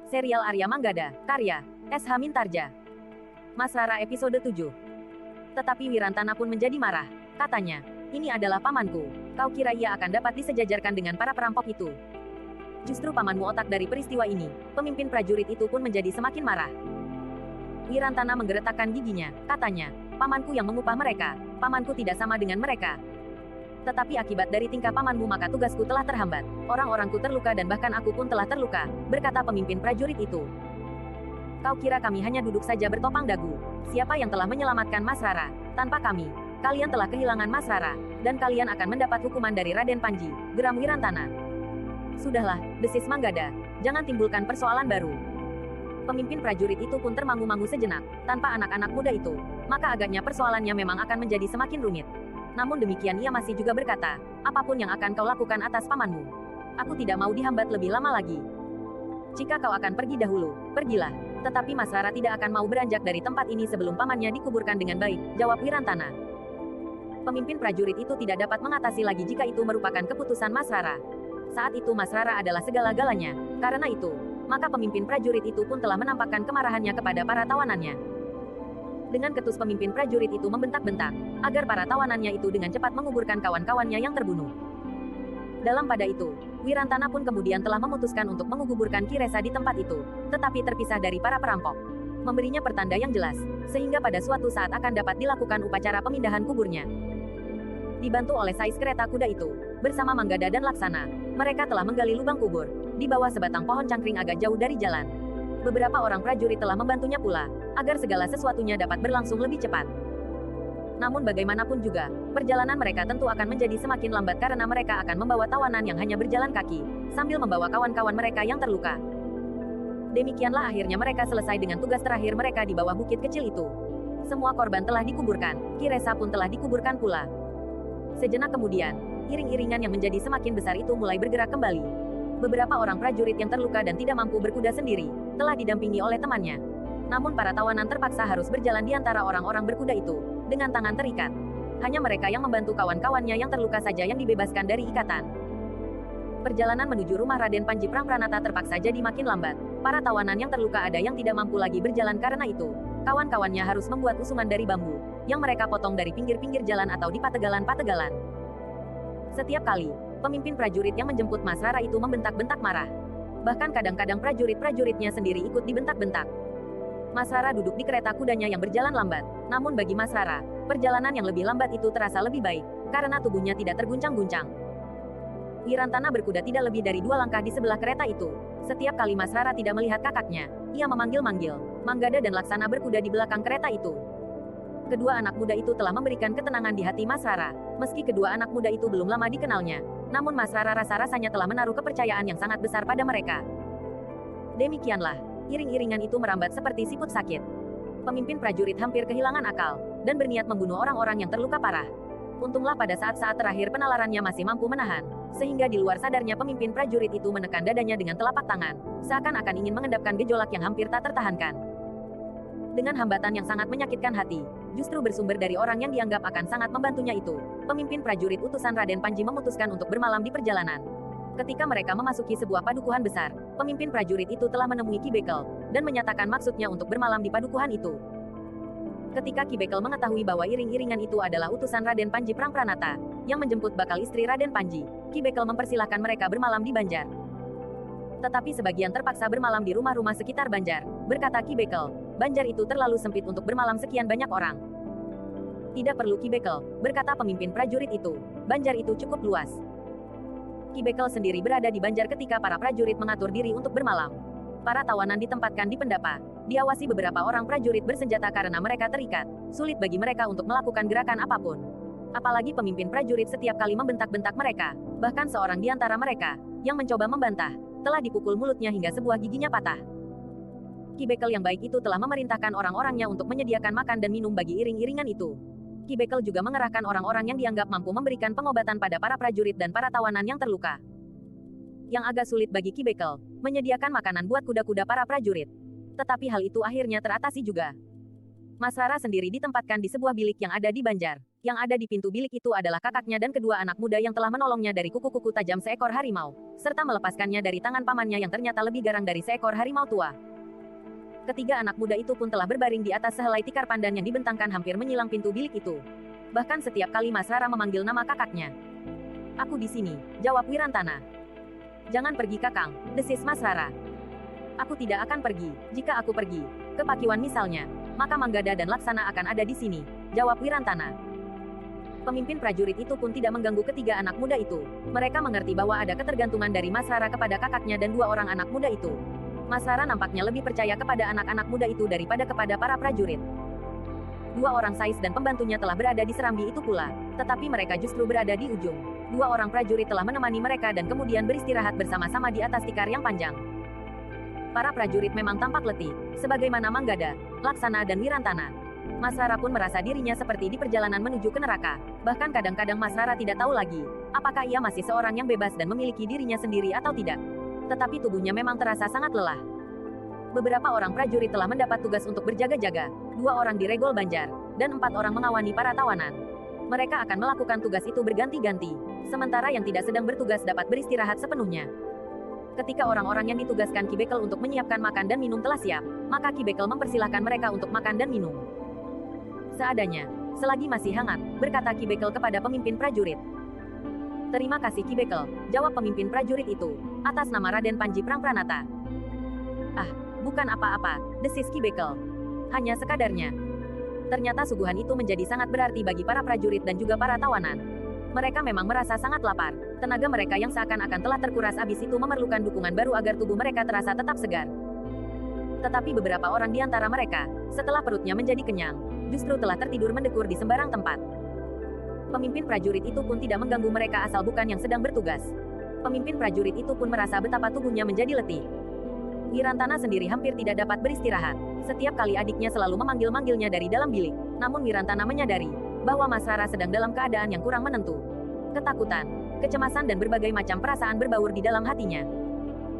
Serial Arya Manggada, karya S. Hamintarja. Mas Rara episode 7. Tetapi Wirantana pun menjadi marah. Katanya, ini adalah pamanku. Kau kira ia akan dapat disejajarkan dengan para perampok itu? Justru pamanmu otak dari peristiwa ini. Pemimpin prajurit itu pun menjadi semakin marah. Wirantana menggeretakkan giginya. Katanya, pamanku yang mengupah mereka. Pamanku tidak sama dengan mereka. Tetapi akibat dari tingkah pamanmu maka tugasku telah terhambat. Orang-orangku terluka dan bahkan aku pun telah terluka, berkata pemimpin prajurit itu. Kau kira kami hanya duduk saja bertopang dagu? Siapa yang telah menyelamatkan Mas Rara? Tanpa kami, kalian telah kehilangan Mas Rara, dan kalian akan mendapat hukuman dari Raden Panji, geram Wirantana. Sudahlah, desis Manggada, jangan timbulkan persoalan baru. Pemimpin prajurit itu pun termangu-mangu sejenak. Tanpa anak-anak muda itu, maka agaknya persoalannya memang akan menjadi semakin rumit. Namun demikian ia masih juga berkata, apapun yang akan kau lakukan atas pamanmu, aku tidak mau dihambat lebih lama lagi. Jika kau akan pergi dahulu, pergilah. Tetapi Mas Rara tidak akan mau beranjak dari tempat ini sebelum pamannya dikuburkan dengan baik, jawab Wirantana. Pemimpin prajurit itu tidak dapat mengatasi lagi jika itu merupakan keputusan Mas Rara. Saat itu Mas Rara adalah segala-galanya. Karena itu, maka pemimpin prajurit itu pun telah menampakkan kemarahannya kepada para tawanannya. Dengan ketus pemimpin prajurit itu membentak-bentak, agar para tawanannya itu dengan cepat menguburkan kawan-kawannya yang terbunuh. Dalam pada itu, Wirantana pun kemudian telah memutuskan untuk menguburkan Ki Resa di tempat itu, tetapi terpisah dari para perampok. Memberinya pertanda yang jelas, sehingga pada suatu saat akan dapat dilakukan upacara pemindahan kuburnya. Dibantu oleh sais kereta kuda itu, bersama Manggada dan Laksana, mereka telah menggali lubang kubur, di bawah sebatang pohon cangkring agak jauh dari jalan. Beberapa orang prajurit telah membantunya pula, agar segala sesuatunya dapat berlangsung lebih cepat. Namun bagaimanapun juga, perjalanan mereka tentu akan menjadi semakin lambat karena mereka akan membawa tawanan yang hanya berjalan kaki, sambil membawa kawan-kawan mereka yang terluka. Demikianlah akhirnya mereka selesai dengan tugas terakhir mereka di bawah bukit kecil itu. Semua korban telah dikuburkan, Ki Resa pun telah dikuburkan pula. Sejenak kemudian, iring-iringan yang menjadi semakin besar itu mulai bergerak kembali. Beberapa orang prajurit yang terluka dan tidak mampu berkuda sendiri, telah didampingi oleh temannya. Namun para tawanan terpaksa harus berjalan di antara orang-orang berkuda itu, dengan tangan terikat. Hanya mereka yang membantu kawan-kawannya yang terluka saja yang dibebaskan dari ikatan. Perjalanan menuju rumah Raden Panji Prapranata terpaksa jadi makin lambat. Para tawanan yang terluka ada yang tidak mampu lagi berjalan karena itu. Kawan-kawannya harus membuat usungan dari bambu, yang mereka potong dari pinggir-pinggir jalan atau di pategalan-pategalan. Setiap kali, pemimpin prajurit yang menjemput Mas Rara itu membentak-bentak marah. Bahkan kadang-kadang prajurit-prajuritnya sendiri ikut dibentak-bentak. Mas Rara duduk di kereta kudanya yang berjalan lambat. Namun bagi Mas Rara, perjalanan yang lebih lambat itu terasa lebih baik, karena tubuhnya tidak terguncang-guncang. Wirantana berkuda tidak lebih dari 2 langkah di sebelah kereta itu. Setiap kali Mas Rara tidak melihat kakaknya, ia memanggil-manggil. Manggada dan Laksana berkuda di belakang kereta itu. Kedua anak muda itu telah memberikan ketenangan di hati Mas Rara. Meski kedua anak muda itu belum lama dikenalnya, namun Mas Rara rasa-rasanya telah menaruh kepercayaan yang sangat besar pada mereka. Demikianlah, iring-iringan itu merambat seperti siput sakit. Pemimpin prajurit hampir kehilangan akal, dan berniat membunuh orang-orang yang terluka parah. Untunglah pada saat-saat terakhir penalarannya masih mampu menahan, sehingga di luar sadarnya pemimpin prajurit itu menekan dadanya dengan telapak tangan, seakan-akan ingin mengendapkan gejolak yang hampir tak tertahankan. Dengan hambatan yang sangat menyakitkan hati, justru bersumber dari orang yang dianggap akan sangat membantunya itu, pemimpin prajurit utusan Raden Panji memutuskan untuk bermalam di perjalanan. Ketika mereka memasuki sebuah padukuhan besar, pemimpin prajurit itu telah menemui Ki Bekel, dan menyatakan maksudnya untuk bermalam di padukuhan itu. Ketika Ki Bekel mengetahui bahwa iring-iringan itu adalah utusan Raden Panji Prapranata, yang menjemput bakal istri Raden Panji, Ki Bekel mempersilahkan mereka bermalam di Banjar. Tetapi sebagian terpaksa bermalam di rumah-rumah sekitar Banjar, berkata Ki Bekel. Banjar itu terlalu sempit untuk bermalam sekian banyak orang. Tidak perlu Ki Bekel, berkata pemimpin prajurit itu. Banjar itu cukup luas. Ki Bekel sendiri berada di Banjar ketika para prajurit mengatur diri untuk bermalam. Para tawanan ditempatkan di pendapa, diawasi beberapa orang prajurit bersenjata karena mereka terikat. Sulit bagi mereka untuk melakukan gerakan apapun. Apalagi pemimpin prajurit setiap kali membentak-bentak mereka. Bahkan seorang di antara mereka, yang mencoba membantah, telah dipukul mulutnya hingga sebuah giginya patah. Ki Bekel yang baik itu telah memerintahkan orang-orangnya untuk menyediakan makan dan minum bagi iring-iringan itu. Ki Bekel juga mengerahkan orang-orang yang dianggap mampu memberikan pengobatan pada para prajurit dan para tawanan yang terluka. Yang agak sulit bagi Ki Bekel, menyediakan makanan buat kuda-kuda para prajurit. Tetapi hal itu akhirnya teratasi juga. Mas Rara sendiri ditempatkan di sebuah bilik yang ada di Banjar. Yang ada di pintu bilik itu adalah kakaknya dan kedua anak muda yang telah menolongnya dari kuku-kuku tajam seekor harimau, serta melepaskannya dari tangan pamannya yang ternyata lebih garang dari seekor harimau tua. Ketiga anak muda itu pun telah berbaring di atas sehelai tikar pandan yang dibentangkan hampir menyilang pintu bilik itu. Bahkan setiap kali Mas Rara memanggil nama kakaknya. "Aku di sini," jawab Wirantana. "Jangan pergi kakang," desis Mas Rara. "Aku tidak akan pergi. Jika aku pergi ke Pakiwan misalnya, maka Manggada dan Laksana akan ada di sini," jawab Wirantana. Pemimpin prajurit itu pun tidak mengganggu ketiga anak muda itu. Mereka mengerti bahwa ada ketergantungan dari Mas Rara kepada kakaknya dan dua orang anak muda itu. Mas Rara nampaknya lebih percaya kepada anak-anak muda itu daripada kepada para prajurit. Dua orang sais dan pembantunya telah berada di serambi itu pula, tetapi mereka justru berada di ujung. Dua orang prajurit telah menemani mereka dan kemudian beristirahat bersama-sama di atas tikar yang panjang. Para prajurit memang tampak letih, sebagaimana Manggada, Laksana dan Wirantana. Mas Rara pun merasa dirinya seperti di perjalanan menuju ke neraka. Bahkan kadang-kadang Mas Rara tidak tahu lagi, apakah ia masih seorang yang bebas dan memiliki dirinya sendiri atau tidak. Tetapi tubuhnya memang terasa sangat lelah. Beberapa orang prajurit telah mendapat tugas untuk berjaga-jaga, 2 orang di Regol Banjar, dan 4 orang mengawani para tawanan. Mereka akan melakukan tugas itu berganti-ganti, sementara yang tidak sedang bertugas dapat beristirahat sepenuhnya. Ketika orang-orang yang ditugaskan Ki Bekel untuk menyiapkan makan dan minum telah siap, maka Ki Bekel mempersilahkan mereka untuk makan dan minum seadanya, selagi masih hangat, berkata Ki Bekel kepada pemimpin prajurit. "Terima kasih Ki Bekel," jawab pemimpin prajurit itu, "atas nama Raden Panji Prangpranata." "Ah, bukan apa-apa," desis Ki Bekel. "Hanya sekadarnya." Ternyata suguhan itu menjadi sangat berarti bagi para prajurit dan juga para tawanan. Mereka memang merasa sangat lapar. Tenaga mereka yang seakan-akan telah terkuras habis itu memerlukan dukungan baru agar tubuh mereka terasa tetap segar. Tetapi beberapa orang di antara mereka, setelah perutnya menjadi kenyang, justru telah tertidur mendekur di sembarang tempat. Pemimpin prajurit itu pun tidak mengganggu mereka asal bukan yang sedang bertugas. Pemimpin prajurit itu pun merasa betapa tubuhnya menjadi letih. Wirantana sendiri hampir tidak dapat beristirahat. Setiap kali adiknya selalu memanggil-manggilnya dari dalam bilik. Namun Wirantana menyadari bahwa Mas Rara sedang dalam keadaan yang kurang menentu. Ketakutan, kecemasan dan berbagai macam perasaan berbaur di dalam hatinya.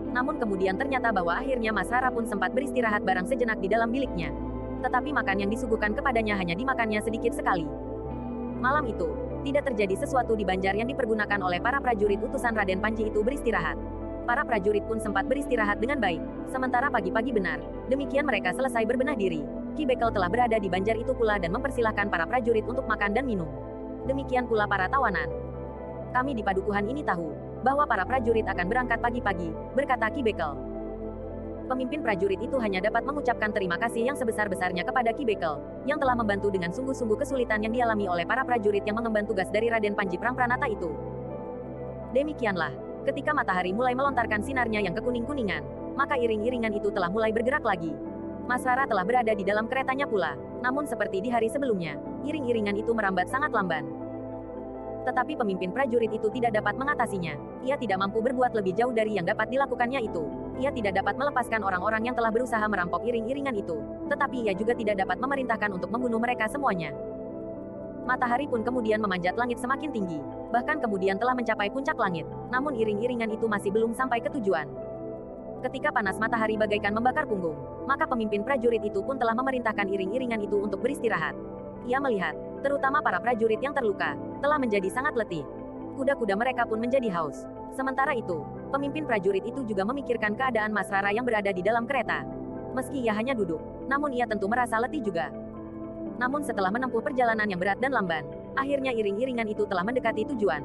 Namun kemudian ternyata bahwa akhirnya Mas Rara pun sempat beristirahat barang sejenak di dalam biliknya. Tetapi makan yang disuguhkan kepadanya hanya dimakannya sedikit sekali. Malam itu, tidak terjadi sesuatu di Banjar yang dipergunakan oleh para prajurit utusan Raden Panji itu beristirahat. Para prajurit pun sempat beristirahat dengan baik. Sementara pagi-pagi benar, demikian mereka selesai berbenah diri. Ki Bekel telah berada di Banjar itu pula dan mempersilahkan para prajurit untuk makan dan minum. Demikian pula para tawanan. "Kami di padukuhan ini tahu bahwa para prajurit akan berangkat pagi-pagi," berkata Ki Bekel. Pemimpin prajurit itu hanya dapat mengucapkan terima kasih yang sebesar-besarnya kepada Ki Bekel, yang telah membantu dengan sungguh-sungguh kesulitan yang dialami oleh para prajurit yang mengemban tugas dari Raden Panji Prangpranata itu. Demikianlah, ketika matahari mulai melontarkan sinarnya yang kekuning-kuningan, maka iring-iringan itu telah mulai bergerak lagi. Mas Rara telah berada di dalam keretanya pula, namun seperti di hari sebelumnya, iring-iringan itu merambat sangat lamban. Tetapi pemimpin prajurit itu tidak dapat mengatasinya. Ia tidak mampu berbuat lebih jauh dari yang dapat dilakukannya itu. Ia tidak dapat melepaskan orang-orang yang telah berusaha merampok iring-iringan itu. Tetapi ia juga tidak dapat memerintahkan untuk membunuh mereka semuanya. Matahari pun kemudian memanjat langit semakin tinggi. Bahkan kemudian telah mencapai puncak langit. Namun iring-iringan itu masih belum sampai ke tujuan. Ketika panas matahari bagaikan membakar punggung, maka pemimpin prajurit itu pun telah memerintahkan iring-iringan itu untuk beristirahat. Ia melihat, terutama para prajurit yang terluka, telah menjadi sangat letih. Kuda-kuda mereka pun menjadi haus. Sementara itu, pemimpin prajurit itu juga memikirkan keadaan Mas Rara yang berada di dalam kereta. Meski ia hanya duduk, namun ia tentu merasa letih juga. Namun setelah menempuh perjalanan yang berat dan lamban, akhirnya iring-iringan itu telah mendekati tujuan.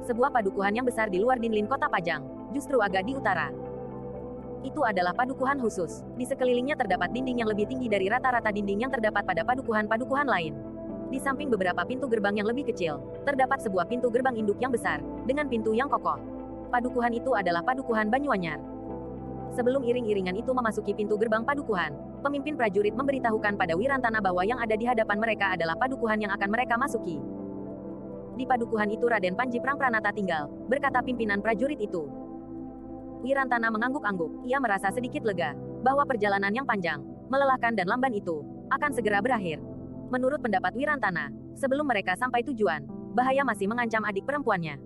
Sebuah padukuhan yang besar di luar Dinlin Kota Pajang, justru agak di utara. Itu adalah padukuhan khusus. Di sekelilingnya terdapat dinding yang lebih tinggi dari rata-rata dinding yang terdapat pada padukuhan-padukuhan lain. Di samping beberapa pintu gerbang yang lebih kecil, terdapat sebuah pintu gerbang induk yang besar, dengan pintu yang kokoh. Padukuhan itu adalah padukuhan Banyuanyar. Sebelum iring-iringan itu memasuki pintu gerbang padukuhan, pemimpin prajurit memberitahukan pada Wirantana bahwa yang ada di hadapan mereka adalah padukuhan yang akan mereka masuki. Di padukuhan itu Raden Panji Prangpranata tinggal, berkata pimpinan prajurit itu. Wirantana mengangguk-angguk, ia merasa sedikit lega, bahwa perjalanan yang panjang, melelahkan dan lamban itu, akan segera berakhir. Menurut pendapat Wirantana, sebelum mereka sampai tujuan, bahaya masih mengancam adik perempuannya.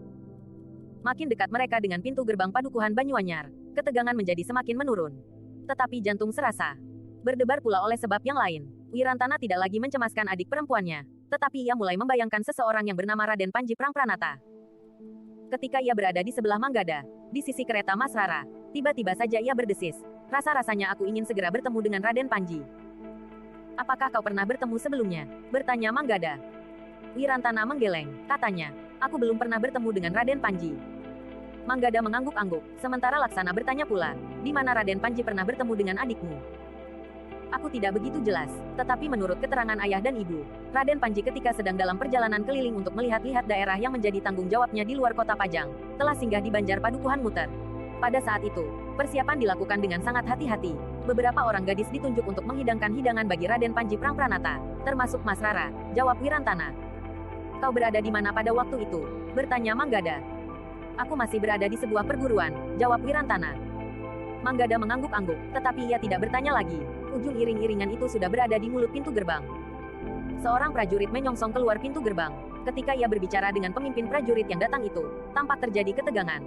Makin dekat mereka dengan pintu gerbang padukuhan Banyuanyar, ketegangan menjadi semakin menurun. Tetapi jantung serasa berdebar pula oleh sebab yang lain. Wirantana tidak lagi mencemaskan adik perempuannya, tetapi ia mulai membayangkan seseorang yang bernama Raden Panji Prangpranata. Ketika ia berada di sebelah Manggada, di sisi kereta Mas Rara, tiba-tiba saja ia berdesis. Rasa-rasanya aku ingin segera bertemu dengan Raden Panji. Apakah kau pernah bertemu sebelumnya? Bertanya Manggada. Wirantana menggeleng, katanya. Aku belum pernah bertemu dengan Raden Panji. Manggada mengangguk-angguk, sementara Laksana bertanya pula, di mana Raden Panji pernah bertemu dengan adikmu? Aku tidak begitu jelas, tetapi menurut keterangan ayah dan ibu, Raden Panji ketika sedang dalam perjalanan keliling untuk melihat-lihat daerah yang menjadi tanggung jawabnya di luar kota Pajang, telah singgah di Banjar Padukuhan Muter. Pada saat itu, persiapan dilakukan dengan sangat hati-hati. Beberapa orang gadis ditunjuk untuk menghidangkan hidangan bagi Raden Panji Prangpranata, termasuk Mas Rara, jawab Wirantana. Kau berada di mana pada waktu itu? Bertanya Manggada. Aku masih berada di sebuah perguruan, jawab Wirantana. Manggada mengangguk-angguk, tetapi ia tidak bertanya lagi. Ujung iring-iringan itu sudah berada di mulut pintu gerbang. Seorang prajurit menyongsong keluar pintu gerbang. Ketika ia berbicara dengan pemimpin prajurit yang datang itu, tampak terjadi ketegangan.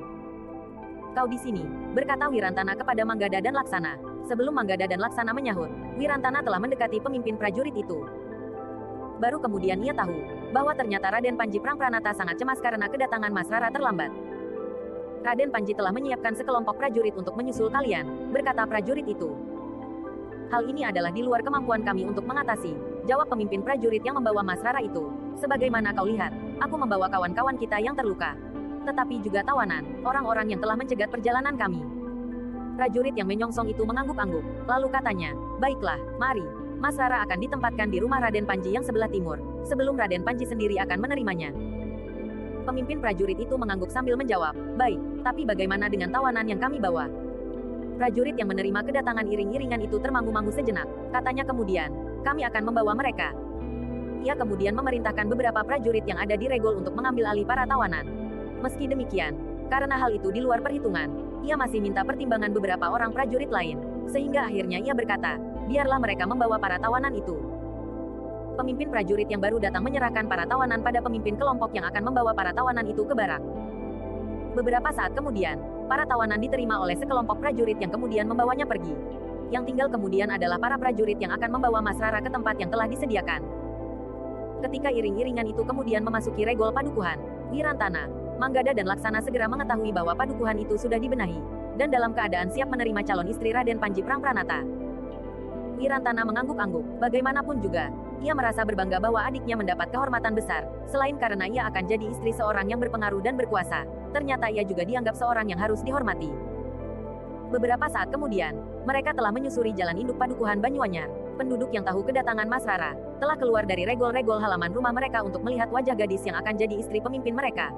Kau di sini, berkata Wirantana kepada Manggada dan Laksana. Sebelum Manggada dan Laksana menyahut, Wirantana telah mendekati pemimpin prajurit itu. Baru kemudian ia tahu, bahwa ternyata Raden Panji Prangpranata sangat cemas karena kedatangan Mas Rara terlambat. Raden Panji telah menyiapkan sekelompok prajurit untuk menyusul kalian, berkata prajurit itu. Hal ini adalah di luar kemampuan kami untuk mengatasi, jawab pemimpin prajurit yang membawa Mas Rara itu. Sebagaimana kau lihat, aku membawa kawan-kawan kita yang terluka. Tetapi juga tawanan, orang-orang yang telah mencegat perjalanan kami. Prajurit yang menyongsong itu mengangguk-angguk, lalu katanya, baiklah, mari. Mas Rara akan ditempatkan di rumah Raden Panji yang sebelah timur, sebelum Raden Panji sendiri akan menerimanya. Pemimpin prajurit itu mengangguk sambil menjawab, baik, tapi bagaimana dengan tawanan yang kami bawa? Prajurit yang menerima kedatangan iring-iringan itu termangu-mangu sejenak, katanya kemudian, kami akan membawa mereka. Ia kemudian memerintahkan beberapa prajurit yang ada di Regol untuk mengambil alih para tawanan. Meski demikian, karena hal itu di luar perhitungan, ia masih minta pertimbangan beberapa orang prajurit lain, sehingga akhirnya ia berkata, biarlah mereka membawa para tawanan itu. Pemimpin prajurit yang baru datang menyerahkan para tawanan pada pemimpin kelompok yang akan membawa para tawanan itu ke barak. Beberapa saat kemudian, para tawanan diterima oleh sekelompok prajurit yang kemudian membawanya pergi. Yang tinggal kemudian adalah para prajurit yang akan membawa Mas Rara ke tempat yang telah disediakan. Ketika iring-iringan itu kemudian memasuki Regol Padukuhan, Wirantana, Manggada dan Laksana segera mengetahui bahwa padukuhan itu sudah dibenahi, dan dalam keadaan siap menerima calon istri Raden Panji Prangpranata. Wirantana mengangguk-angguk, bagaimanapun juga, ia merasa berbangga bahwa adiknya mendapat kehormatan besar, selain karena ia akan jadi istri seorang yang berpengaruh dan berkuasa, ternyata ia juga dianggap seorang yang harus dihormati. Beberapa saat kemudian, mereka telah menyusuri jalan induk padukuhan Banyuanyar. Penduduk yang tahu kedatangan Mas Rara, telah keluar dari regol-regol halaman rumah mereka untuk melihat wajah gadis yang akan jadi istri pemimpin mereka.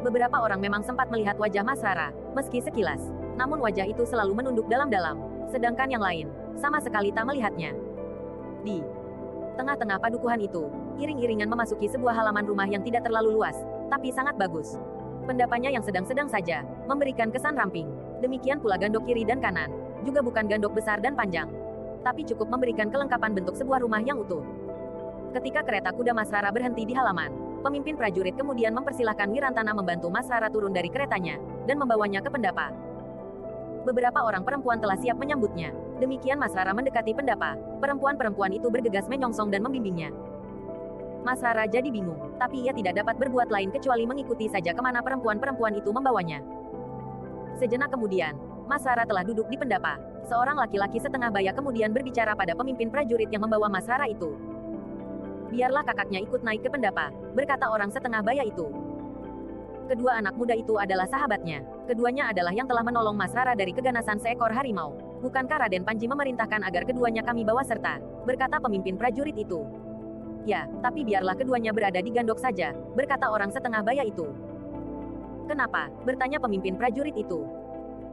Beberapa orang memang sempat melihat wajah Mas Rara, meski sekilas. Namun wajah itu selalu menunduk dalam-dalam. Sedangkan yang lain, sama sekali tak melihatnya. Di tengah-tengah padukuhan itu, iring-iringan memasuki sebuah halaman rumah yang tidak terlalu luas, tapi sangat bagus. Pendapannya yang sedang-sedang saja, memberikan kesan ramping. Demikian pula gandok kiri dan kanan, juga bukan gandok besar dan panjang, tapi cukup memberikan kelengkapan bentuk sebuah rumah yang utuh. Ketika kereta kuda Mas Rara berhenti di halaman, pemimpin prajurit kemudian mempersilahkan Wirantana membantu Mas Rara turun dari keretanya, dan membawanya ke pendapa. Beberapa orang perempuan telah siap menyambutnya. Demikian Mas Rara mendekati pendapa, perempuan-perempuan itu bergegas menyongsong dan membimbingnya. Mas Rara jadi bingung, tapi ia tidak dapat berbuat lain kecuali mengikuti saja kemana perempuan-perempuan itu membawanya. Sejenak kemudian, Mas Rara telah duduk di pendapa. Seorang laki-laki setengah baya kemudian berbicara pada pemimpin prajurit yang membawa Mas Rara itu. Biarlah kakaknya ikut naik ke pendapa, berkata orang setengah baya itu. Kedua anak muda itu adalah sahabatnya. Keduanya adalah yang telah menolong Mas Rara dari keganasan seekor harimau. Bukankah Raden Panji memerintahkan agar keduanya kami bawa serta? Berkata pemimpin prajurit itu. Ya, tapi biarlah keduanya berada di gandok saja, berkata orang setengah baya itu. Kenapa? Bertanya pemimpin prajurit itu.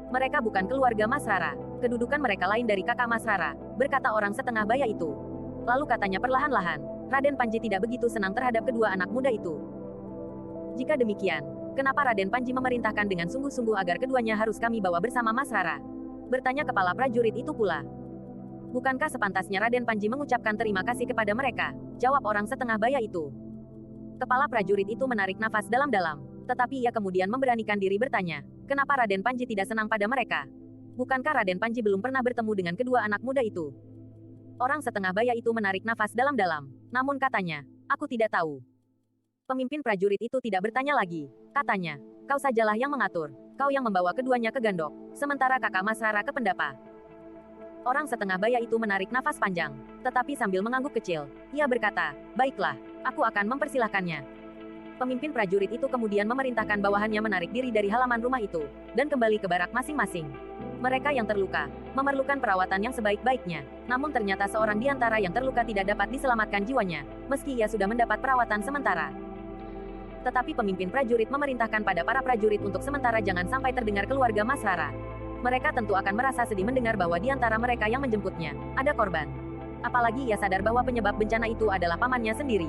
Mereka bukan keluarga Mas Rara. Kedudukan mereka lain dari kakak Mas Rara, berkata orang setengah baya itu. Lalu katanya perlahan-lahan, Raden Panji tidak begitu senang terhadap kedua anak muda itu. Jika demikian, kenapa Raden Panji memerintahkan dengan sungguh-sungguh agar keduanya harus kami bawa bersama Mas Rara? Bertanya kepala prajurit itu pula. Bukankah sepantasnya Raden Panji mengucapkan terima kasih kepada mereka? Jawab orang setengah baya itu. Kepala prajurit itu menarik nafas dalam-dalam, tetapi ia kemudian memberanikan diri bertanya, kenapa Raden Panji tidak senang pada mereka? Bukankah Raden Panji belum pernah bertemu dengan kedua anak muda itu? Orang setengah baya itu menarik nafas dalam-dalam. Namun katanya, aku tidak tahu. Pemimpin prajurit itu tidak bertanya lagi. Katanya, kau sajalah yang mengatur. Kau yang membawa keduanya ke Gandok. Sementara kakak Mas Rara ke Pendapa. Orang setengah baya itu menarik nafas panjang. Tetapi sambil mengangguk kecil, ia berkata, baiklah, aku akan mempersilahkannya. Pemimpin prajurit itu kemudian memerintahkan bawahannya menarik diri dari halaman rumah itu, dan kembali ke barak masing-masing. Mereka yang terluka, memerlukan perawatan yang sebaik-baiknya. Namun ternyata seorang di antara yang terluka tidak dapat diselamatkan jiwanya, meski ia sudah mendapat perawatan sementara. Tetapi pemimpin prajurit memerintahkan pada para prajurit untuk sementara jangan sampai terdengar keluarga Mas Rara. Mereka tentu akan merasa sedih mendengar bahwa di antara mereka yang menjemputnya, ada korban. Apalagi ia sadar bahwa penyebab bencana itu adalah pamannya sendiri.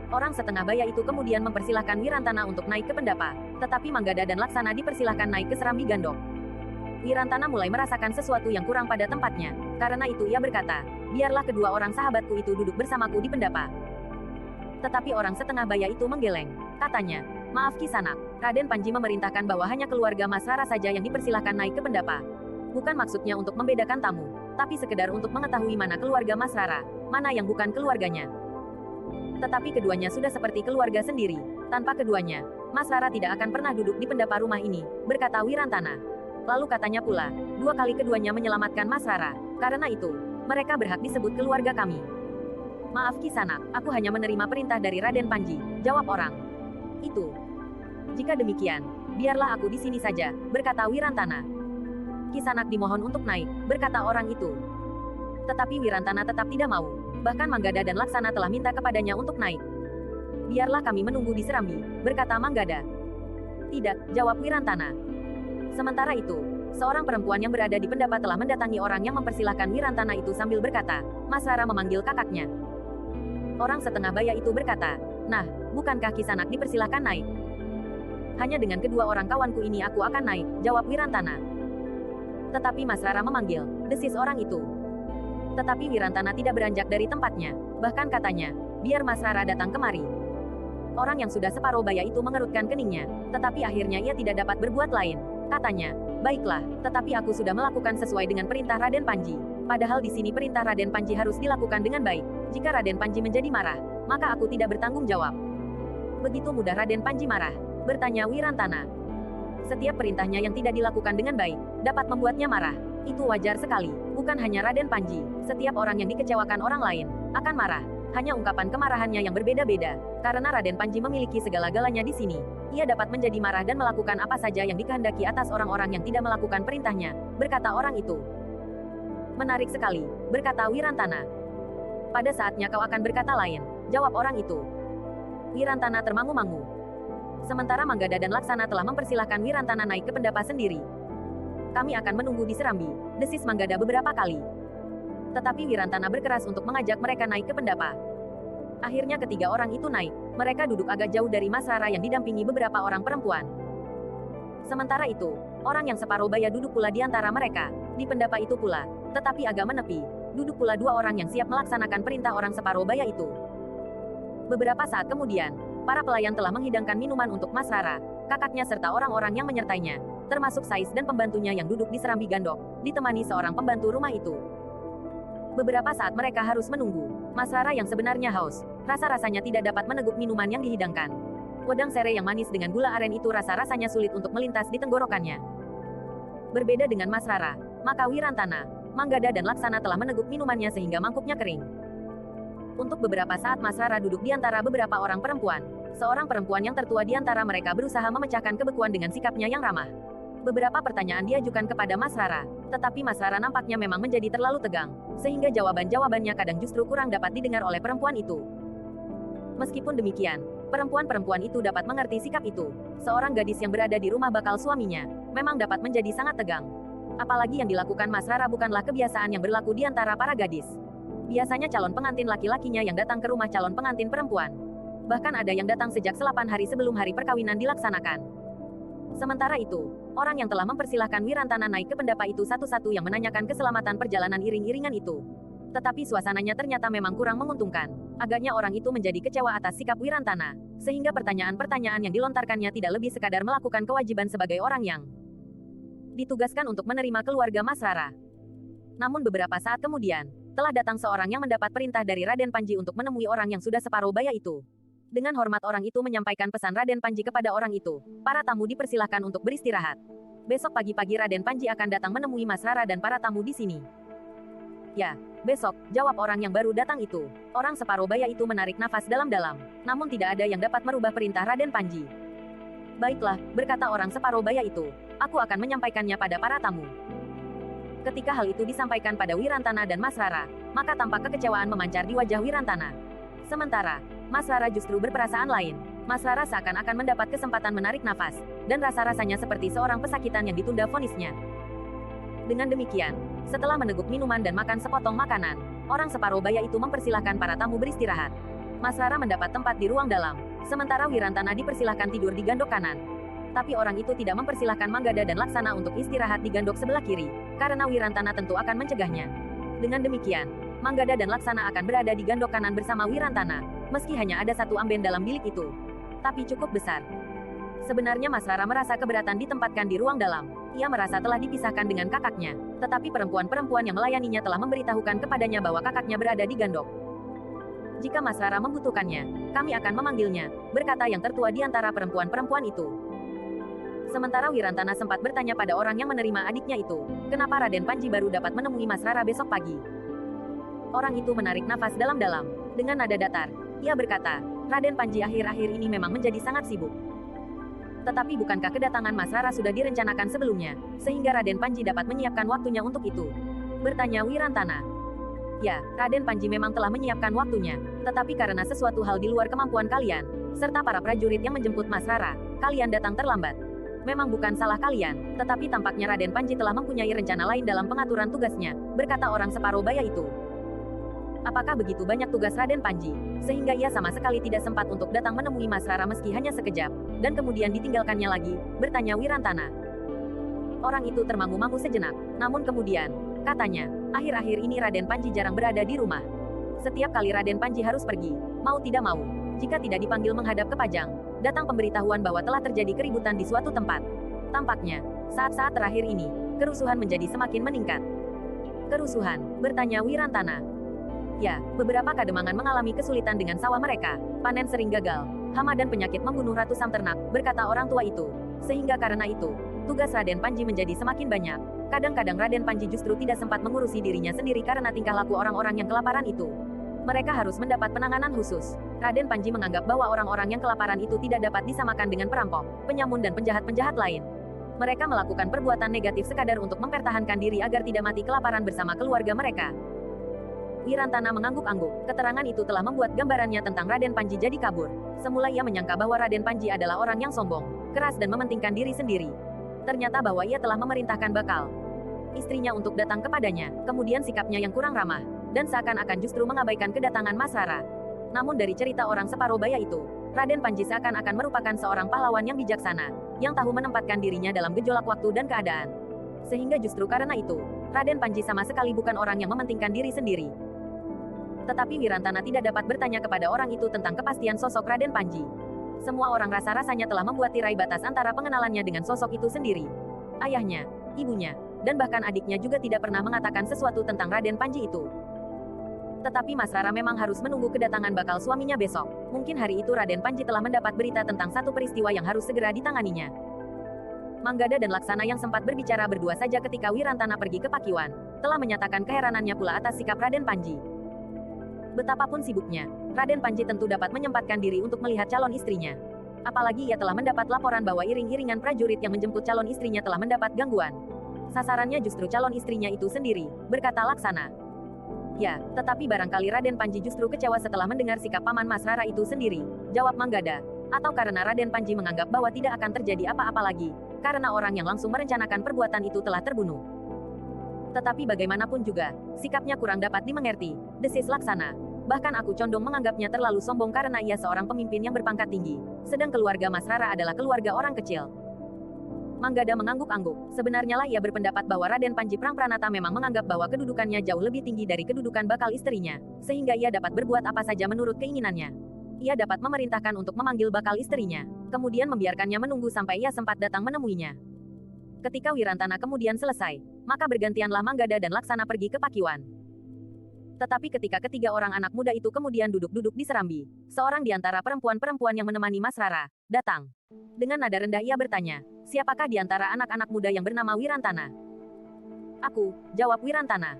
Orang setengah baya itu kemudian mempersilahkan Wirantana untuk naik ke Pendapa, tetapi Manggada dan Laksana dipersilahkan naik ke Serambi Gandok. Wirantana mulai merasakan sesuatu yang kurang pada tempatnya, karena itu ia berkata, biarlah kedua orang sahabatku itu duduk bersamaku di Pendapa. Tetapi orang setengah baya itu menggeleng, katanya, maaf Kisanak, Raden Panji memerintahkan bahwa hanya keluarga Mas Rara saja yang dipersilahkan naik ke Pendapa. Bukan maksudnya untuk membedakan tamu, tapi sekedar untuk mengetahui mana keluarga Mas Rara, mana yang bukan keluarganya. Tetapi keduanya sudah seperti keluarga sendiri. Tanpa keduanya, Mas Rara tidak akan pernah duduk di Pendapa rumah ini, berkata Wirantana. Lalu katanya pula, 2 kali keduanya menyelamatkan Mas Rara. Karena itu, mereka berhak disebut keluarga kami. Maaf Kisanak, aku hanya menerima perintah dari Raden Panji, jawab orang itu. Jika demikian, biarlah aku di sini saja, berkata Wirantana. Kisanak dimohon untuk naik, berkata orang itu. Tetapi Wirantana tetap tidak mau. Bahkan Manggada dan Laksana telah minta kepadanya untuk naik. Biarlah kami menunggu di Serambi, berkata Manggada. Tidak, jawab Wirantana. Sementara itu, seorang perempuan yang berada di Pendapa telah mendatangi orang yang mempersilahkan Wirantana itu sambil berkata, Mas Rara memanggil kakaknya. Orang setengah baya itu berkata, nah, bukankah Kisanak dipersilahkan naik? Hanya dengan kedua orang kawanku ini aku akan naik, jawab Wirantana. Tetapi Mas Rara memanggil, desis orang itu. Tetapi Wirantana tidak beranjak dari tempatnya. Bahkan katanya, biar Mas Rara datang kemari. Orang yang sudah separuh baya itu mengerutkan keningnya. Tetapi akhirnya ia tidak dapat berbuat lain. Katanya, baiklah, tetapi aku sudah melakukan sesuai dengan perintah Raden Panji. Padahal di sini perintah Raden Panji harus dilakukan dengan baik. Jika Raden Panji menjadi marah, maka aku tidak bertanggung jawab. Begitu mudah Raden Panji marah? Bertanya Wirantana. Setiap perintahnya yang tidak dilakukan dengan baik, dapat membuatnya marah. Itu wajar sekali, bukan hanya Raden Panji. Setiap orang yang dikecewakan orang lain, akan marah. Hanya ungkapan kemarahannya yang berbeda-beda. Karena Raden Panji memiliki segala-galanya di sini. Ia dapat menjadi marah dan melakukan apa saja yang dikehendaki atas orang-orang yang tidak melakukan perintahnya, berkata orang itu. Menarik sekali, berkata Wirantana. Pada saatnya kau akan berkata lain, jawab orang itu. Wirantana termangu-mangu. Sementara Manggada dan Laksana telah mempersilahkan Wirantana naik ke Pendapa sendiri. Kami akan menunggu di Serambi, desis Manggada beberapa kali. Tetapi Wirantana berkeras untuk mengajak mereka naik ke Pendapa. Akhirnya ketiga orang itu naik. Mereka duduk agak jauh dari Mas Rara yang didampingi beberapa orang perempuan. Sementara itu, orang yang separuh baya duduk pula di antara mereka. Di Pendapa itu pula, tetapi agak menepi, duduk pula 2 orang yang siap melaksanakan perintah orang separuh baya itu. Beberapa saat kemudian, para pelayan telah menghidangkan minuman untuk Mas Rara, kakaknya serta orang-orang yang menyertainya, termasuk Sais dan pembantunya yang duduk di Serambi Gandok, ditemani seorang pembantu rumah itu. Beberapa saat mereka harus menunggu. Mas Rara yang sebenarnya haus, rasa-rasanya tidak dapat meneguk minuman yang dihidangkan. Wedang sere yang manis dengan gula aren itu rasa-rasanya sulit untuk melintas di tenggorokannya. Berbeda dengan Mas Rara, maka Wirantana, Manggada dan Laksana telah meneguk minumannya sehingga mangkuknya kering. Untuk beberapa saat Mas Rara duduk di antara beberapa orang perempuan. Seorang perempuan yang tertua di antara mereka berusaha memecahkan kebekuan dengan sikapnya yang ramah. Beberapa pertanyaan diajukan kepada Mas Rara, tetapi Mas Rara nampaknya memang menjadi terlalu tegang, sehingga jawaban-jawabannya kadang justru kurang dapat didengar oleh perempuan itu. Meskipun demikian, perempuan-perempuan itu dapat mengerti sikap itu. Seorang gadis yang berada di rumah bakal suaminya, memang dapat menjadi sangat tegang. Apalagi yang dilakukan Mas Rara bukanlah kebiasaan yang berlaku di antara para gadis. Biasanya calon pengantin laki-lakinya yang datang ke rumah calon pengantin perempuan. Bahkan ada yang datang sejak 8 hari sebelum hari perkawinan dilaksanakan. Sementara itu, orang yang telah mempersilahkan Wirantana naik ke Pendapa itu satu-satu yang menanyakan keselamatan perjalanan iring-iringan itu. Tetapi suasananya ternyata memang kurang menguntungkan. Agaknya orang itu menjadi kecewa atas sikap Wirantana, sehingga pertanyaan-pertanyaan yang dilontarkannya tidak lebih sekadar melakukan kewajiban sebagai orang yang ditugaskan untuk menerima keluarga Mas Rara. Namun beberapa saat kemudian, telah datang seorang yang mendapat perintah dari Raden Panji untuk menemui orang yang sudah separuh baya itu. Dengan hormat orang itu menyampaikan pesan Raden Panji kepada orang itu. Para tamu dipersilahkan untuk beristirahat. Besok pagi-pagi Raden Panji akan datang menemui Mas Rara dan para tamu di sini. Ya, besok, jawab orang yang baru datang itu. Orang separuh baya itu menarik nafas dalam-dalam. Namun tidak ada yang dapat merubah perintah Raden Panji. Baiklah, berkata orang separuh baya itu. Aku akan menyampaikannya pada para tamu. Ketika hal itu disampaikan pada Wirantana dan Mas Rara, maka tampak kekecewaan memancar di wajah Wirantana. Sementara, Mas Rara justru berperasaan lain. Mas Rara seakan-akan mendapat kesempatan menarik nafas, dan rasa-rasanya seperti seorang pesakitan yang ditunda vonisnya. Dengan demikian, setelah meneguk minuman dan makan sepotong makanan, orang separuh baya itu mempersilahkan para tamu beristirahat. Mas Rara mendapat tempat di ruang dalam, sementara Wirantana dipersilahkan tidur di gandok kanan. Tapi orang itu tidak mempersilahkan Manggada dan Laksana untuk istirahat di gandok sebelah kiri, karena Wirantana tentu akan mencegahnya. Dengan demikian, Manggada dan Laksana akan berada di gandok kanan bersama Wirantana, meski hanya ada satu amben dalam bilik itu. Tapi cukup besar. Sebenarnya Mas Rara merasa keberatan ditempatkan di ruang dalam. Ia merasa telah dipisahkan dengan kakaknya, tetapi perempuan-perempuan yang melayaninya telah memberitahukan kepadanya bahwa kakaknya berada di gandok. Jika Mas Rara membutuhkannya, kami akan memanggilnya, berkata yang tertua di antara perempuan-perempuan itu. Sementara Wirantana sempat bertanya pada orang yang menerima adiknya itu, kenapa Raden Panji baru dapat menemui Mas Rara besok pagi. Orang itu menarik nafas dalam-dalam. Dengan nada datar, ia berkata, Raden Panji akhir-akhir ini memang menjadi sangat sibuk. Tetapi bukankah kedatangan Mas Rara sudah direncanakan sebelumnya, sehingga Raden Panji dapat menyiapkan waktunya untuk itu? Bertanya Wirantana. Ya, Raden Panji memang telah menyiapkan waktunya, tetapi karena sesuatu hal di luar kemampuan kalian, serta para prajurit yang menjemput Mas Rara, kalian datang terlambat. Memang bukan salah kalian, tetapi tampaknya Raden Panji telah mempunyai rencana lain dalam pengaturan tugasnya, berkata orang separuh baya itu. Apakah begitu banyak tugas Raden Panji, sehingga ia sama sekali tidak sempat untuk datang menemui Mas Rara meski hanya sekejap, dan kemudian ditinggalkannya lagi, bertanya Wirantana. Orang itu termangu-mangu sejenak, namun kemudian, katanya, akhir-akhir ini Raden Panji jarang berada di rumah. Setiap kali Raden Panji harus pergi, mau tidak mau, jika tidak dipanggil menghadap ke Pajang, datang pemberitahuan bahwa telah terjadi keributan di suatu tempat. Tampaknya, saat-saat terakhir ini, kerusuhan menjadi semakin meningkat. Kerusuhan, bertanya Wirantana. Ya, beberapa kademangan mengalami kesulitan dengan sawah mereka, panen sering gagal, hama dan penyakit membunuh ratusan ternak, berkata orang tua itu. Sehingga karena itu, tugas Raden Panji menjadi semakin banyak. Kadang-kadang Raden Panji justru tidak sempat mengurusi dirinya sendiri karena tingkah laku orang-orang yang kelaparan itu. Mereka harus mendapat penanganan khusus. Raden Panji menganggap bahwa orang-orang yang kelaparan itu tidak dapat disamakan dengan perampok, penyamun dan penjahat-penjahat lain. Mereka melakukan perbuatan negatif sekadar untuk mempertahankan diri agar tidak mati kelaparan bersama keluarga mereka. Wirantana mengangguk-angguk. Keterangan itu telah membuat gambarannya tentang Raden Panji jadi kabur. Semula ia menyangka bahwa Raden Panji adalah orang yang sombong, keras dan mementingkan diri sendiri. Ternyata bahwa ia telah memerintahkan bakal istrinya untuk datang kepadanya, kemudian sikapnya yang kurang ramah, dan seakan-akan justru mengabaikan kedatangan Mas Rara. Namun dari cerita orang separuh baya itu, Raden Panji seakan-akan merupakan seorang pahlawan yang bijaksana, yang tahu menempatkan dirinya dalam gejolak waktu dan keadaan. Sehingga justru karena itu, Raden Panji sama sekali bukan orang yang mementingkan diri sendiri. Tetapi Wirantana tidak dapat bertanya kepada orang itu tentang kepastian sosok Raden Panji. Semua orang rasa-rasanya telah membuat tirai batas antara pengenalannya dengan sosok itu sendiri. Ayahnya, ibunya, dan bahkan adiknya juga tidak pernah mengatakan sesuatu tentang Raden Panji itu. Tetapi Mas Rara memang harus menunggu kedatangan bakal suaminya besok. Mungkin hari itu Raden Panji telah mendapat berita tentang satu peristiwa yang harus segera ditanganinya. Manggada dan Laksana yang sempat berbicara berdua saja ketika Wirantana pergi ke Pakiwan, telah menyatakan keheranannya pula atas sikap Raden Panji. Betapapun sibuknya, Raden Panji tentu dapat menyempatkan diri untuk melihat calon istrinya. Apalagi ia telah mendapat laporan bahwa iring-iringan prajurit yang menjemput calon istrinya telah mendapat gangguan. Sasarannya justru calon istrinya itu sendiri, berkata Laksana. Ya, tetapi barangkali Raden Panji justru kecewa setelah mendengar sikap paman Mas Rara itu sendiri, jawab Manggada. Atau karena Raden Panji menganggap bahwa tidak akan terjadi apa-apa lagi, karena orang yang langsung merencanakan perbuatan itu telah terbunuh. Tetapi bagaimanapun juga, sikapnya kurang dapat dimengerti, desis Laksana. Bahkan aku condong menganggapnya terlalu sombong karena ia seorang pemimpin yang berpangkat tinggi, sedang keluarga Mas Rara adalah keluarga orang kecil. Manggada mengangguk-angguk. Sebenarnya lah ia berpendapat bahwa Raden Panji Prangpranata memang menganggap bahwa kedudukannya jauh lebih tinggi dari kedudukan bakal istrinya, sehingga ia dapat berbuat apa saja menurut keinginannya. Ia dapat memerintahkan untuk memanggil bakal istrinya, kemudian membiarkannya menunggu sampai ia sempat datang menemuinya. Ketika Wirantana kemudian selesai, maka bergantianlah Manggada dan Laksana pergi ke Pakiwan. Tetapi ketika ketiga orang anak muda itu kemudian duduk-duduk di serambi, seorang di antara perempuan-perempuan yang menemani Mas Rara datang. Dengan nada rendah ia bertanya, siapakah di antara anak-anak muda yang bernama Wirantana? Aku, jawab Wirantana.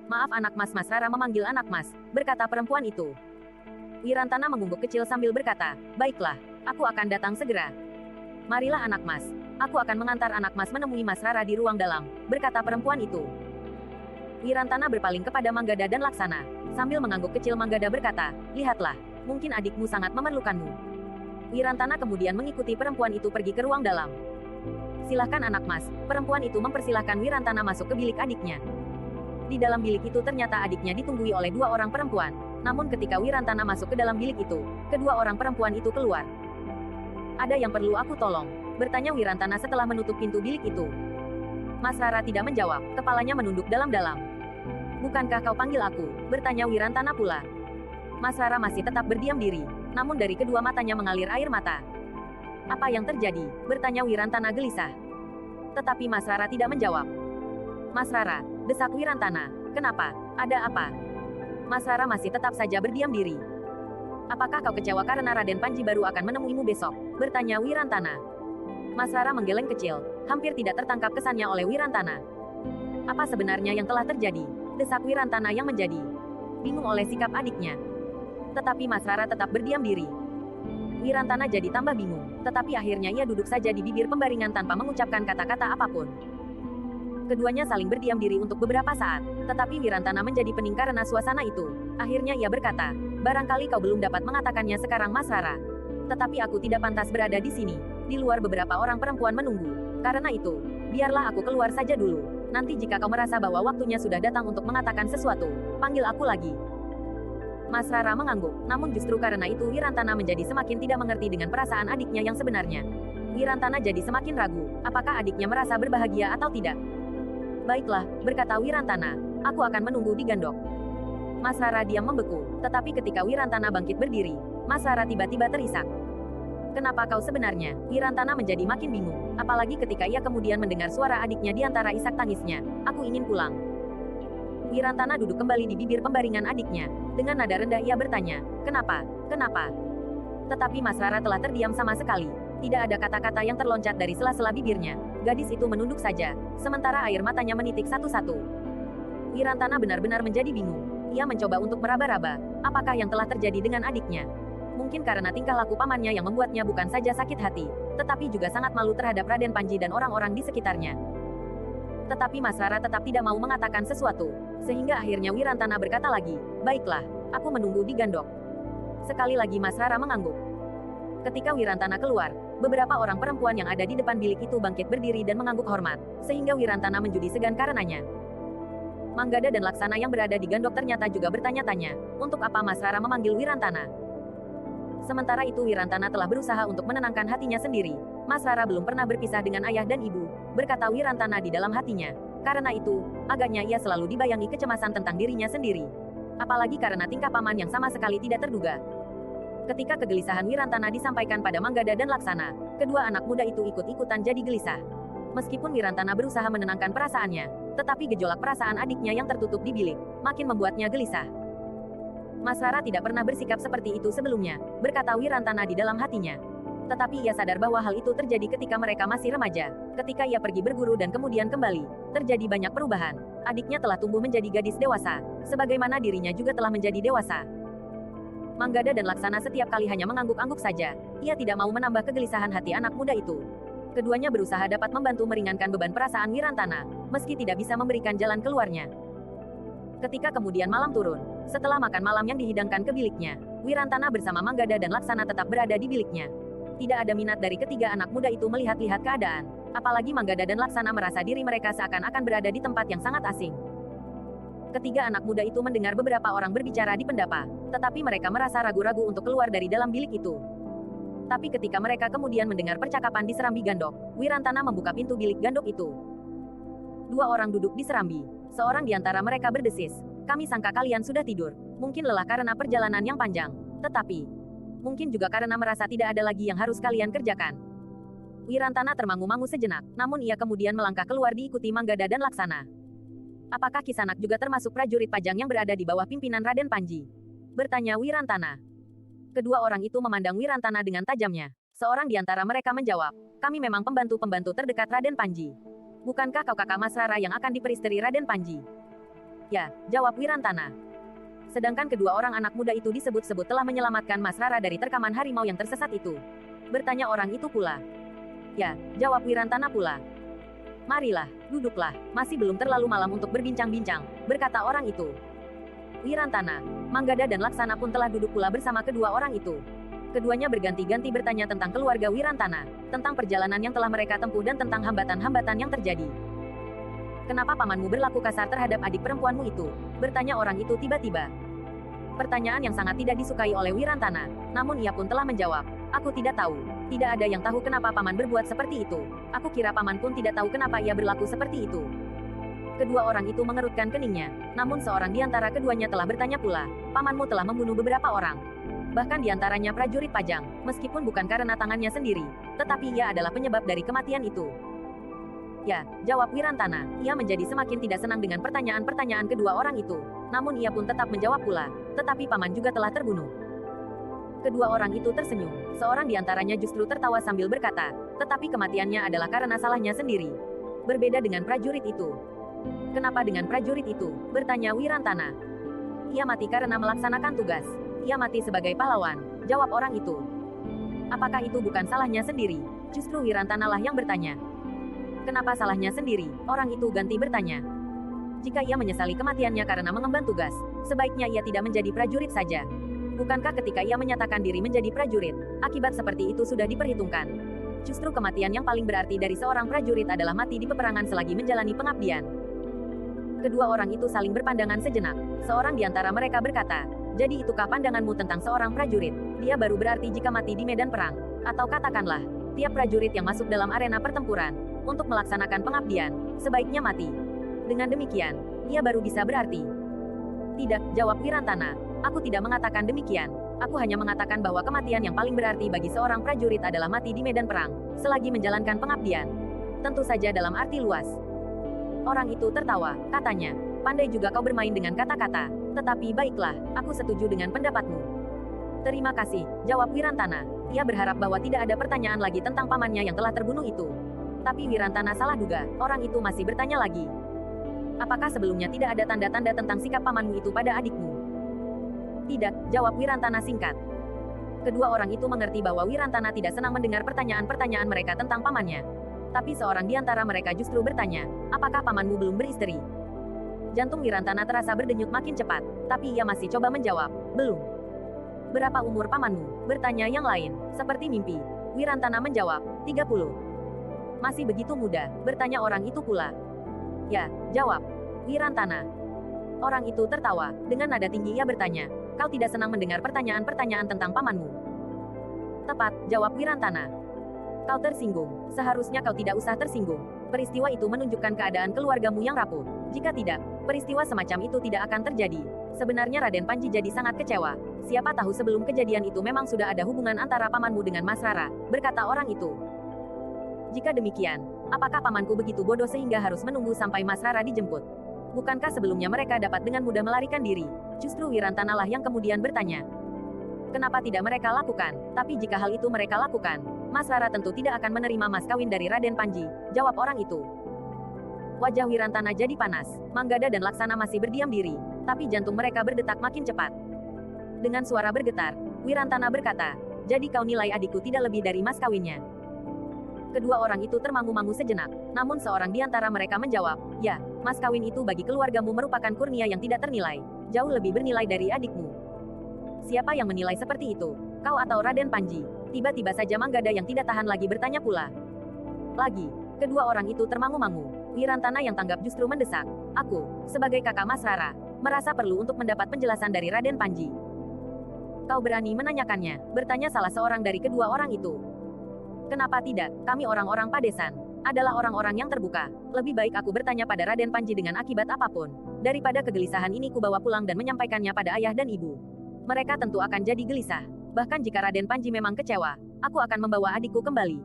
Maaf anak mas, Mas Rara memanggil anak mas, berkata perempuan itu. Wirantana mengungguk kecil sambil berkata, baiklah, aku akan datang segera. Marilah anak mas, aku akan mengantar anak mas menemui Mas Rara di ruang dalam, berkata perempuan itu. Wirantana berpaling kepada Manggada dan Laksana. Sambil mengangguk kecil Manggada berkata, lihatlah, mungkin adikmu sangat memerlukanmu. Wirantana kemudian mengikuti perempuan itu pergi ke ruang dalam. Silahkan anak mas, perempuan itu mempersilahkan Wirantana masuk ke bilik adiknya. Di dalam bilik itu ternyata adiknya ditunggui oleh dua orang perempuan. Namun ketika Wirantana masuk ke dalam bilik itu, kedua orang perempuan itu keluar. Ada yang perlu aku tolong? Bertanya Wirantana setelah menutup pintu bilik itu. Mas Rara tidak menjawab, kepalanya menunduk dalam-dalam. Bukankah kau panggil aku? Bertanya Wirantana pula. Mas Rara masih tetap berdiam diri, namun dari kedua matanya mengalir air mata. Apa yang terjadi? Bertanya Wirantana gelisah. Tetapi Mas Rara tidak menjawab. Mas Rara, desak Wirantana. Kenapa? Ada apa? Mas Rara masih tetap saja berdiam diri. Apakah kau kecewa karena Raden Panji baru akan menemuimu besok? Bertanya Wirantana. Mas Rara menggeleng kecil, hampir tidak tertangkap kesannya oleh Wirantana. Apa sebenarnya yang telah terjadi? Desak Wirantana yang menjadi bingung oleh sikap adiknya. Tetapi Mas Rara tetap berdiam diri. Wirantana jadi tambah bingung, tetapi akhirnya ia duduk saja di bibir pembaringan tanpa mengucapkan kata-kata apapun. Keduanya saling berdiam diri untuk beberapa saat, tetapi Wirantana menjadi pening karena suasana itu. Akhirnya ia berkata, barangkali kau belum dapat mengatakannya sekarang Mas Rara. Tetapi aku tidak pantas berada di sini. Di luar beberapa orang perempuan menunggu. Karena itu, biarlah aku keluar saja dulu. Nanti jika kau merasa bahwa waktunya sudah datang untuk mengatakan sesuatu, panggil aku lagi. Mas Rara mengangguk, namun justru karena itu Wirantana menjadi semakin tidak mengerti dengan perasaan adiknya yang sebenarnya. Wirantana jadi semakin ragu, apakah adiknya merasa berbahagia atau tidak. Baiklah, berkata Wirantana, aku akan menunggu di gandok. Mas Rara diam membeku, tetapi ketika Wirantana bangkit berdiri, Mas Rara tiba-tiba terisak. Kenapa kau sebenarnya? Wirantana menjadi makin bingung, apalagi ketika ia kemudian mendengar suara adiknya di antara isak tangisnya. Aku ingin pulang. Wirantana duduk kembali di bibir pembaringan adiknya. Dengan nada rendah ia bertanya, kenapa? Kenapa? Tetapi Mas Rara telah terdiam sama sekali. Tidak ada kata-kata yang terloncat dari sela-sela bibirnya. Gadis itu menunduk saja, sementara air matanya menitik satu-satu. Wirantana benar-benar menjadi bingung. Ia mencoba untuk meraba-raba, apakah yang telah terjadi dengan adiknya. Mungkin karena tingkah laku pamannya yang membuatnya bukan saja sakit hati, tetapi juga sangat malu terhadap Raden Panji dan orang-orang di sekitarnya. Tetapi Mas Rara tetap tidak mau mengatakan sesuatu, sehingga akhirnya Wirantana berkata lagi, baiklah, aku menunggu di gandok. Sekali lagi Mas Rara mengangguk. Ketika Wirantana keluar, beberapa orang perempuan yang ada di depan bilik itu bangkit berdiri dan mengangguk hormat, sehingga Wirantana menjadi segan karenanya. Manggada dan Laksana yang berada di gandok ternyata juga bertanya-tanya, untuk apa Mas Rara memanggil Wirantana. Sementara itu Wirantana telah berusaha untuk menenangkan hatinya sendiri. Mas Rara belum pernah berpisah dengan ayah dan ibu, berkata Wirantana di dalam hatinya. Karena itu, agaknya ia selalu dibayangi kecemasan tentang dirinya sendiri. Apalagi karena tingkah paman yang sama sekali tidak terduga. Ketika kegelisahan Wirantana disampaikan pada Manggada dan Laksana, kedua anak muda itu ikut-ikutan jadi gelisah. Meskipun Wirantana berusaha menenangkan perasaannya, tetapi gejolak perasaan adiknya yang tertutup di bilik, makin membuatnya gelisah. Mas Rara tidak pernah bersikap seperti itu sebelumnya, berkata Wirantana di dalam hatinya. Tetapi ia sadar bahwa hal itu terjadi ketika mereka masih remaja. Ketika ia pergi berguru dan kemudian kembali, terjadi banyak perubahan. Adiknya telah tumbuh menjadi gadis dewasa, sebagaimana dirinya juga telah menjadi dewasa. Manggada dan Laksana setiap kali hanya mengangguk-angguk saja. Ia tidak mau menambah kegelisahan hati anak muda itu. Keduanya berusaha dapat membantu meringankan beban perasaan Wirantana, meski tidak bisa memberikan jalan keluarnya. Ketika kemudian malam turun, setelah makan malam yang dihidangkan ke biliknya, Wirantana bersama Manggada dan Laksana tetap berada di biliknya. Tidak ada minat dari ketiga anak muda itu melihat-lihat keadaan. Apalagi Manggada dan Laksana merasa diri mereka seakan-akan berada di tempat yang sangat asing. Ketiga anak muda itu mendengar beberapa orang berbicara di pendapa, tetapi mereka merasa ragu-ragu untuk keluar dari dalam bilik itu. Tapi ketika mereka kemudian mendengar percakapan di serambi gandok, Wirantana membuka pintu bilik gandok itu. Dua orang duduk di serambi. Seorang di antara mereka berdesis, "Kami sangka kalian sudah tidur. Mungkin lelah karena perjalanan yang panjang. Tetapi, mungkin juga karena merasa tidak ada lagi yang harus kalian kerjakan." Wirantana termangu-mangu sejenak, namun ia kemudian melangkah keluar diikuti Manggada dan Laksana. Apakah Kisanak juga termasuk prajurit Pajang yang berada di bawah pimpinan Raden Panji? Bertanya Wirantana. Kedua orang itu memandang Wirantana dengan tajamnya. Seorang di antara mereka menjawab, kami memang pembantu-pembantu terdekat Raden Panji. Bukankah kau kakak Mas Rara yang akan diperistri Raden Panji? Ya, jawab Wirantana. Sedangkan kedua orang anak muda itu disebut-sebut telah menyelamatkan Mas Rara dari terkaman harimau yang tersesat itu. Bertanya orang itu pula. Ya, jawab Wirantana pula. Marilah, duduklah, masih belum terlalu malam untuk berbincang-bincang, berkata orang itu. Wirantana, Manggada dan Laksana pun telah duduk pula bersama kedua orang itu. Keduanya berganti-ganti bertanya tentang keluarga Wirantana, tentang perjalanan yang telah mereka tempuh dan tentang hambatan-hambatan yang terjadi. Kenapa pamanmu berlaku kasar terhadap adik perempuanmu itu? Bertanya orang itu tiba-tiba. Pertanyaan yang sangat tidak disukai oleh Wirantana, namun ia pun telah menjawab, aku tidak tahu. Tidak ada yang tahu kenapa paman berbuat seperti itu. Aku kira paman pun tidak tahu kenapa ia berlaku seperti itu. Kedua orang itu mengerutkan keningnya, namun seorang di antara keduanya telah bertanya pula, pamanmu telah membunuh beberapa orang. Bahkan di antaranya prajurit Pajang, meskipun bukan karena tangannya sendiri, tetapi ia adalah penyebab dari kematian itu. Ya, jawab Wirantana, ia menjadi semakin tidak senang dengan pertanyaan-pertanyaan kedua orang itu. Namun ia pun tetap menjawab pula, tetapi paman juga telah terbunuh. Kedua orang itu tersenyum, seorang di antaranya justru tertawa sambil berkata, tetapi kematiannya adalah karena salahnya sendiri. Berbeda dengan prajurit itu. Kenapa dengan prajurit itu? Bertanya Wirantana. Ia mati karena melaksanakan tugas. Ia mati sebagai pahlawan, jawab orang itu. Apakah itu bukan salahnya sendiri? Justru Wirantana lah yang bertanya. Kenapa salahnya sendiri? Orang itu ganti bertanya. Jika ia menyesali kematiannya karena mengemban tugas, sebaiknya ia tidak menjadi prajurit saja. Bukankah ketika ia menyatakan diri menjadi prajurit, akibat seperti itu sudah diperhitungkan? Justru kematian yang paling berarti dari seorang prajurit adalah mati di peperangan selagi menjalani pengabdian. Kedua orang itu saling berpandangan sejenak. Seorang di antara mereka berkata, jadi itukah pandanganmu tentang seorang prajurit? Dia baru berarti jika mati di medan perang. Atau katakanlah, tiap prajurit yang masuk dalam arena pertempuran, untuk melaksanakan pengabdian, sebaiknya mati. Dengan demikian, ia baru bisa berarti. Tidak, jawab Wirantana. Aku tidak mengatakan demikian. Aku hanya mengatakan bahwa kematian yang paling berarti bagi seorang prajurit adalah mati di medan perang, selagi menjalankan pengabdian. Tentu saja dalam arti luas. Orang itu tertawa, katanya, pandai juga kau bermain dengan kata-kata. Tetapi baiklah, aku setuju dengan pendapatmu. Terima kasih, jawab Wirantana. Ia berharap bahwa tidak ada pertanyaan lagi tentang pamannya yang telah terbunuh itu. Tapi Wirantana salah duga, orang itu masih bertanya lagi. Apakah sebelumnya tidak ada tanda-tanda tentang sikap pamanmu itu pada adikmu? Tidak, jawab Wirantana singkat. Kedua orang itu mengerti bahwa Wirantana tidak senang mendengar pertanyaan-pertanyaan mereka tentang pamannya. Tapi seorang di antara mereka justru bertanya, apakah pamanmu belum beristri? Jantung Wirantana terasa berdenyut makin cepat, tapi ia masih coba menjawab, belum. Berapa umur pamanmu? Bertanya yang lain, seperti mimpi. Wirantana menjawab, 30. Masih begitu muda, bertanya orang itu pula. Ya, jawab Wirantana. Orang itu tertawa, dengan nada tinggi ia bertanya, kau tidak senang mendengar pertanyaan-pertanyaan tentang pamanmu? Tepat, jawab Wirantana. Kau tersinggung, seharusnya kau tidak usah tersinggung. Peristiwa itu menunjukkan keadaan keluargamu yang rapuh. Jika tidak, peristiwa semacam itu tidak akan terjadi. Sebenarnya Raden Panji jadi sangat kecewa. Siapa tahu sebelum kejadian itu memang sudah ada hubungan antara pamanmu dengan Mas Rara, berkata orang itu. Jika demikian, apakah pamanku begitu bodoh sehingga harus menunggu sampai Mas Rara dijemput? Bukankah sebelumnya mereka dapat dengan mudah melarikan diri? Justru Wirantana lah yang kemudian bertanya. Kenapa tidak mereka lakukan? Tapi jika hal itu mereka lakukan, Mas Rara tentu tidak akan menerima mas kawin dari Raden Panji, jawab orang itu. Wajah Wirantana jadi panas. Manggada dan Laksana masih berdiam diri, tapi jantung mereka berdetak makin cepat. Dengan suara bergetar, Wirantana berkata, jadi kau nilai adikku tidak lebih dari mas kawinnya. Kedua orang itu termangu-mangu sejenak, namun seorang di antara mereka menjawab, ya, mas kawin itu bagi keluargamu merupakan kurnia yang tidak ternilai, jauh lebih bernilai dari adikmu. Siapa yang menilai seperti itu? Kau atau Raden Panji? Tiba-tiba saja Manggada yang tidak tahan lagi bertanya pula. Lagi, kedua orang itu termangu-mangu. Wirantana yang tanggap justru mendesak. Aku, sebagai kakak Mas Rara, merasa perlu untuk mendapat penjelasan dari Raden Panji. Kau berani menanyakannya? Bertanya salah seorang dari kedua orang itu. Kenapa tidak? Kami orang-orang Padesan adalah orang-orang yang terbuka. Lebih baik aku bertanya pada Raden Panji dengan akibat apapun, daripada kegelisahan ini kubawa pulang dan menyampaikannya pada ayah dan ibu. Mereka tentu akan jadi gelisah. Bahkan jika Raden Panji memang kecewa, aku akan membawa adikku kembali.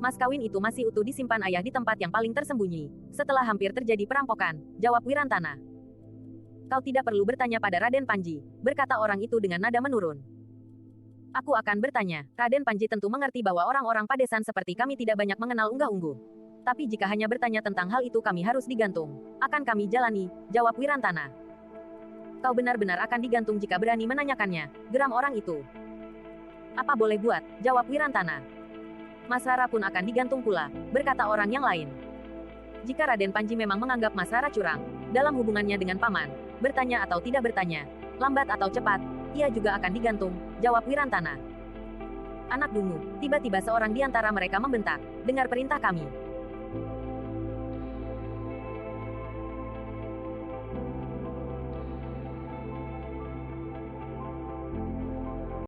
Mas kawin itu masih utuh disimpan ayah di tempat yang paling tersembunyi. Setelah hampir terjadi perampokan, jawab Wirantana. Kau tidak perlu bertanya pada Raden Panji, berkata orang itu dengan nada menurun. Aku akan bertanya. Raden Panji tentu mengerti bahwa orang-orang padesan seperti kami tidak banyak mengenal unggah-ungguh. Tapi jika hanya bertanya tentang hal itu kami harus digantung. Akan kami jalani, jawab Wirantana. Kau benar-benar akan digantung jika berani menanyakannya, geram orang itu. Apa boleh buat, jawab Wirantana. Mas Rara pun akan digantung pula, berkata orang yang lain. Jika Raden Panji memang menganggap Mas Rara curang, dalam hubungannya dengan paman, bertanya atau tidak bertanya, lambat atau cepat, ia juga akan digantung, jawab Wirantana. Anak dungu, tiba-tiba seorang di antara mereka membentak, dengar perintah kami.